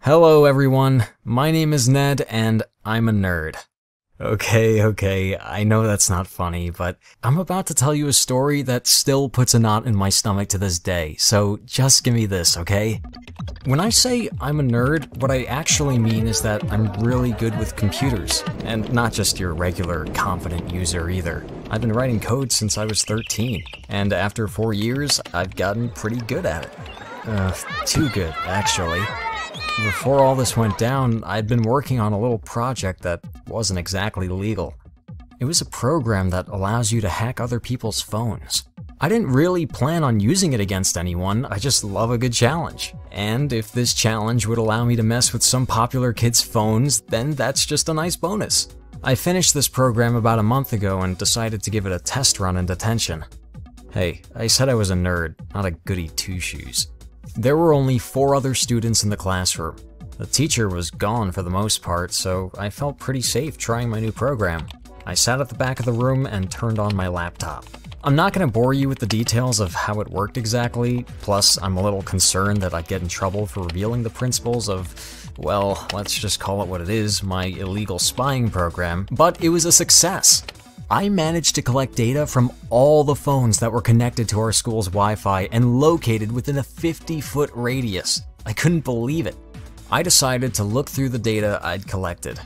Hello everyone, my name is Ned and I'm a nerd. Okay, I know that's not funny, but I'm about to tell you a story that still puts a knot in my stomach to this day, so just give me this, okay? When I say I'm a nerd, what I actually mean is that I'm really good with computers, and not just your regular confident user either. I've been writing code since I was 13, and after 4 years, I've gotten pretty good at it. Too good, actually. Before all this went down, I'd been working on a little project that wasn't exactly legal. It was a program that allows you to hack other people's phones. I didn't really plan on using it against anyone, I just love a good challenge. And if this challenge would allow me to mess with some popular kids' phones, then that's just a nice bonus. I finished this program about a month ago and decided to give it a test run in detention. Hey, I said I was a nerd, not a goody two-shoes. There were only 4 other students in the classroom. The teacher was gone for the most part, so I felt pretty safe trying my new program. I sat at the back of the room and turned on my laptop. I'm not going to bore you with the details of how it worked exactly, plus I'm a little concerned that I'd get in trouble for revealing the principles of, well, let's just call it what it is, my illegal spying program, but it was a success. I managed to collect data from all the phones that were connected to our school's Wi-Fi and located within a 50-foot radius. I couldn't believe it. I decided to look through the data I'd collected.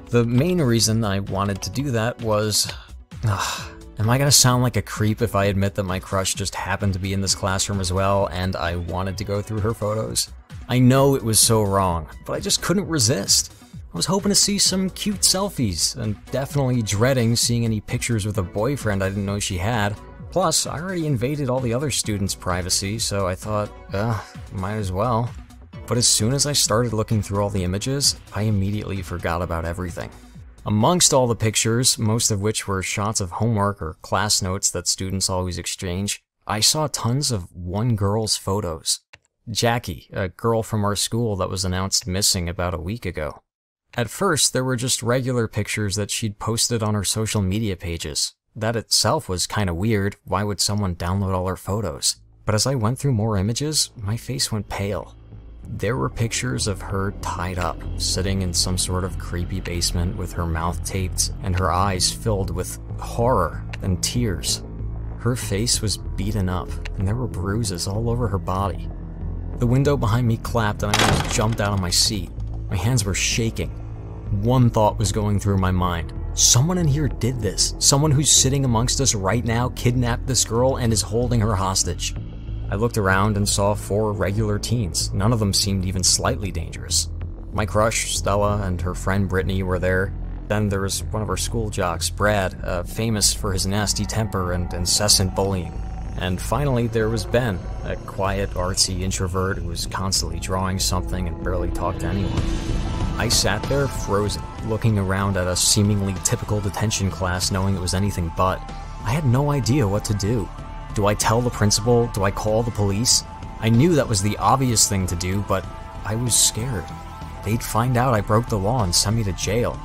The main reason I wanted to do that was... am I gonna sound like a creep if I admit that my crush just happened to be in this classroom as well and I wanted to go through her photos? I know it was so wrong, but I just couldn't resist. I was hoping to see some cute selfies, and definitely dreading seeing any pictures with a boyfriend I didn't know she had. Plus, I already invaded all the other students' privacy, so I thought, might as well. But as soon as I started looking through all the images, I immediately forgot about everything. Amongst all the pictures, most of which were shots of homework or class notes that students always exchange, I saw tons of one girl's photos. Jackie, a girl from our school that was announced missing about a week ago. At first, there were just regular pictures that she'd posted on her social media pages. That itself was kinda weird, why would someone download all her photos? But as I went through more images, my face went pale. There were pictures of her tied up, sitting in some sort of creepy basement with her mouth taped and her eyes filled with horror and tears. Her face was beaten up, and there were bruises all over her body. The window behind me clapped and I almost jumped out of my seat. My hands were shaking. One thought was going through my mind. Someone in here did this. Someone who's sitting amongst us right now kidnapped this girl and is holding her hostage. I looked around and saw 4 regular teens. None of them seemed even slightly dangerous. My crush, Stella, and her friend Brittany were there. Then there was one of our school jocks, Brad, famous for his nasty temper and incessant bullying. And finally, there was Ben, a quiet, artsy introvert who was constantly drawing something and barely talked to anyone. I sat there frozen, looking around at a seemingly typical detention class knowing it was anything but. I had no idea what to do. Do I tell the principal? Do I call the police? I knew that was the obvious thing to do, but I was scared. They'd find out I broke the law and send me to jail.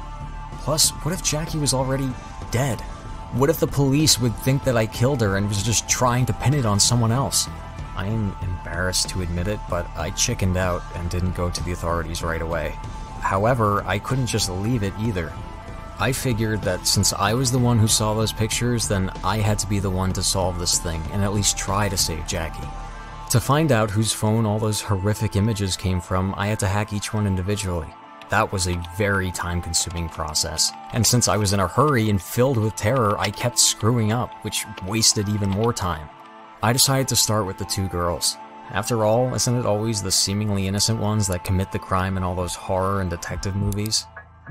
Plus, what if Jackie was already dead? What if the police would think that I killed her and was just trying to pin it on someone else? I am embarrassed to admit it, but I chickened out and didn't go to the authorities right away. However, I couldn't just leave it either. I figured that since I was the one who saw those pictures, then I had to be the one to solve this thing and at least try to save Jackie. To find out whose phone all those horrific images came from, I had to hack each one individually. That was a very time-consuming process, and since I was in a hurry and filled with terror, I kept screwing up, which wasted even more time. I decided to start with the 2 girls. After all, isn't it always the seemingly innocent ones that commit the crime in all those horror and detective movies?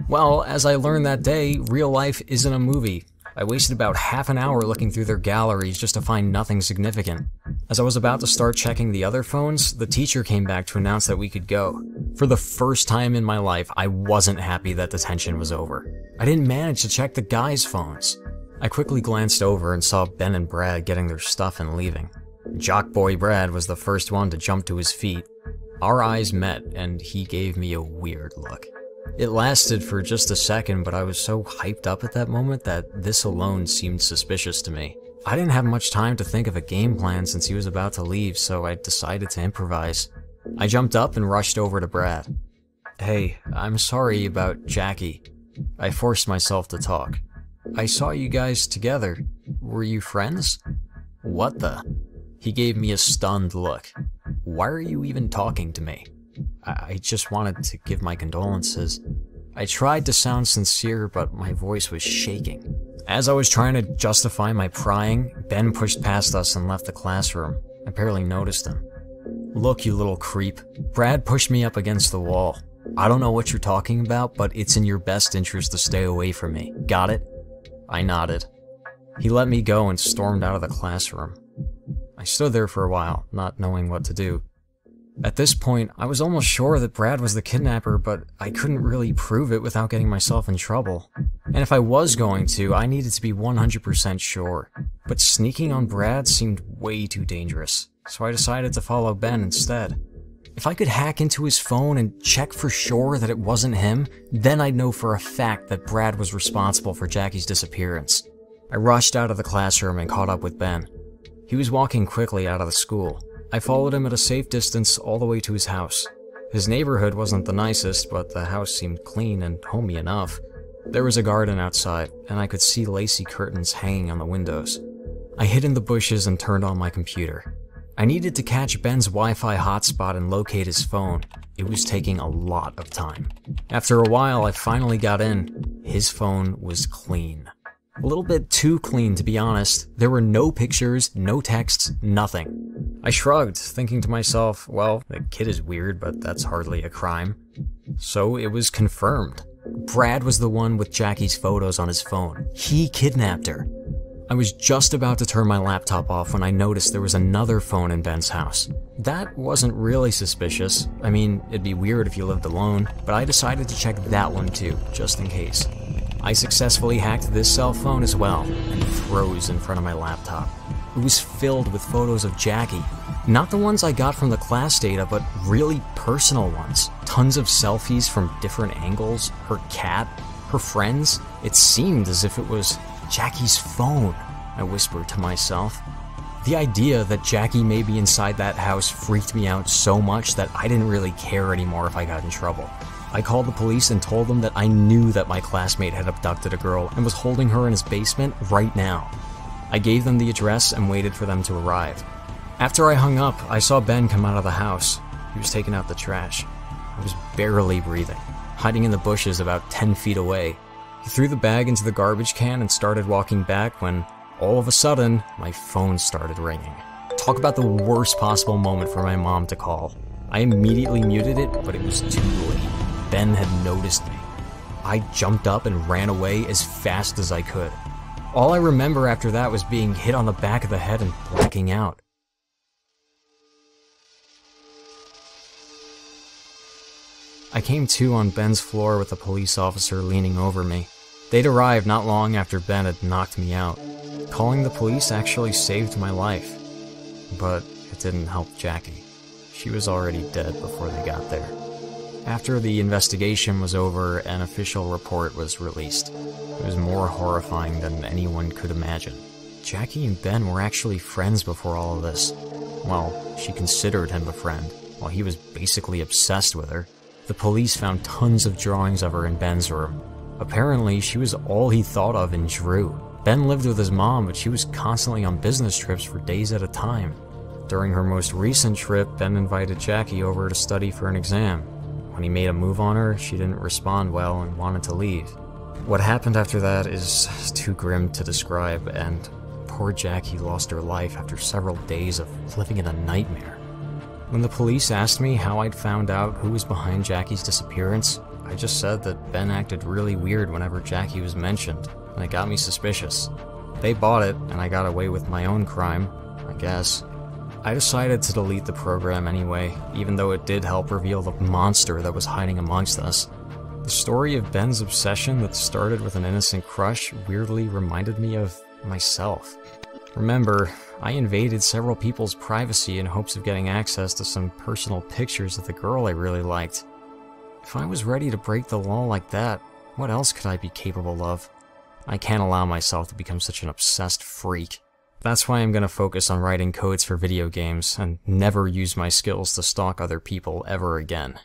Well, as I learned that day, real life isn't a movie. I wasted about half an hour looking through their galleries just to find nothing significant. As I was about to start checking the other phones, the teacher came back to announce that we could go. For the first time in my life, I wasn't happy that detention was over. I didn't manage to check the guys' phones. I quickly glanced over and saw Ben and Brad getting their stuff and leaving. Jock Boy Brad was the first one to jump to his feet. Our eyes met, and he gave me a weird look. It lasted for just a second, but I was so hyped up at that moment that this alone seemed suspicious to me. I didn't have much time to think of a game plan since he was about to leave, so I decided to improvise. I jumped up and rushed over to Brad. Hey, I'm sorry about Jackie. I forced myself to talk. I saw you guys together. Were you friends? What the? He gave me a stunned look. Why are you even talking to me? I just wanted to give my condolences. I tried to sound sincere, but my voice was shaking. As I was trying to justify my prying, Ben pushed past us and left the classroom. I barely noticed him. Look, you little creep. Brad pushed me up against the wall. I don't know what you're talking about, but it's in your best interest to stay away from me. Got it? I nodded. He let me go and stormed out of the classroom. I stood there for a while, not knowing what to do. At this point, I was almost sure that Brad was the kidnapper, but I couldn't really prove it without getting myself in trouble. And if I was going to, I needed to be 100% sure. But sneaking on Brad seemed way too dangerous, so I decided to follow Ben instead. If I could hack into his phone and check for sure that it wasn't him, then I'd know for a fact that Brad was responsible for Jackie's disappearance. I rushed out of the classroom and caught up with Ben. He was walking quickly out of the school. I followed him at a safe distance all the way to his house. His neighborhood wasn't the nicest, but the house seemed clean and homey enough. There was a garden outside, and I could see lacy curtains hanging on the windows. I hid in the bushes and turned on my computer. I needed to catch Ben's Wi-Fi hotspot and locate his phone. It was taking a lot of time. After a while, I finally got in. His phone was clean. A little bit too clean, to be honest. There were no pictures, no texts, nothing. I shrugged, thinking to myself, well, the kid is weird, but that's hardly a crime. So it was confirmed. Brad was the one with Jackie's photos on his phone. He kidnapped her. I was just about to turn my laptop off when I noticed there was another phone in Ben's house. That wasn't really suspicious. I mean, it'd be weird if you lived alone, but I decided to check that one too, just in case. I successfully hacked this cell phone as well, and froze in front of my laptop. It was filled with photos of Jackie. Not the ones I got from the class data, but really personal ones. Tons of selfies from different angles, her cat, her friends. It seemed as if it was Jackie's phone, I whispered to myself. The idea that Jackie may be inside that house freaked me out so much that I didn't really care anymore if I got in trouble. I called the police and told them that I knew that my classmate had abducted a girl and was holding her in his basement right now. I gave them the address and waited for them to arrive. After I hung up, I saw Ben come out of the house. He was taking out the trash. I was barely breathing, hiding in the bushes about 10 feet away. He threw the bag into the garbage can and started walking back when, all of a sudden, my phone started ringing. Talk about the worst possible moment for my mom to call. I immediately muted it, but it was too late. Ben had noticed me. I jumped up and ran away as fast as I could. All I remember after that was being hit on the back of the head and blacking out. I came to on Ben's floor with a police officer leaning over me. They'd arrived not long after Ben had knocked me out. Calling the police actually saved my life. But it didn't help Jackie. She was already dead before they got there. After the investigation was over, an official report was released. It was more horrifying than anyone could imagine. Jackie and Ben were actually friends before all of this. Well, she considered him a friend, while he was basically obsessed with her. The police found tons of drawings of her in Ben's room. Apparently, she was all he thought of and drew. Ben lived with his mom, but she was constantly on business trips for days at a time. During her most recent trip, Ben invited Jackie over to study for an exam. When he made a move on her, she didn't respond well and wanted to leave. What happened after that is too grim to describe, and poor Jackie lost her life after several days of living in a nightmare. When the police asked me how I'd found out who was behind Jackie's disappearance, I just said that Ben acted really weird whenever Jackie was mentioned, and it got me suspicious. They bought it, and I got away with my own crime, I guess. I decided to delete the program anyway, even though it did help reveal the monster that was hiding amongst us. The story of Ben's obsession that started with an innocent crush weirdly reminded me of myself. Remember, I invaded several people's privacy in hopes of getting access to some personal pictures of the girl I really liked. If I was ready to break the law like that, what else could I be capable of? I can't allow myself to become such an obsessed freak. That's why I'm gonna focus on writing codes for video games and never use my skills to stalk other people ever again.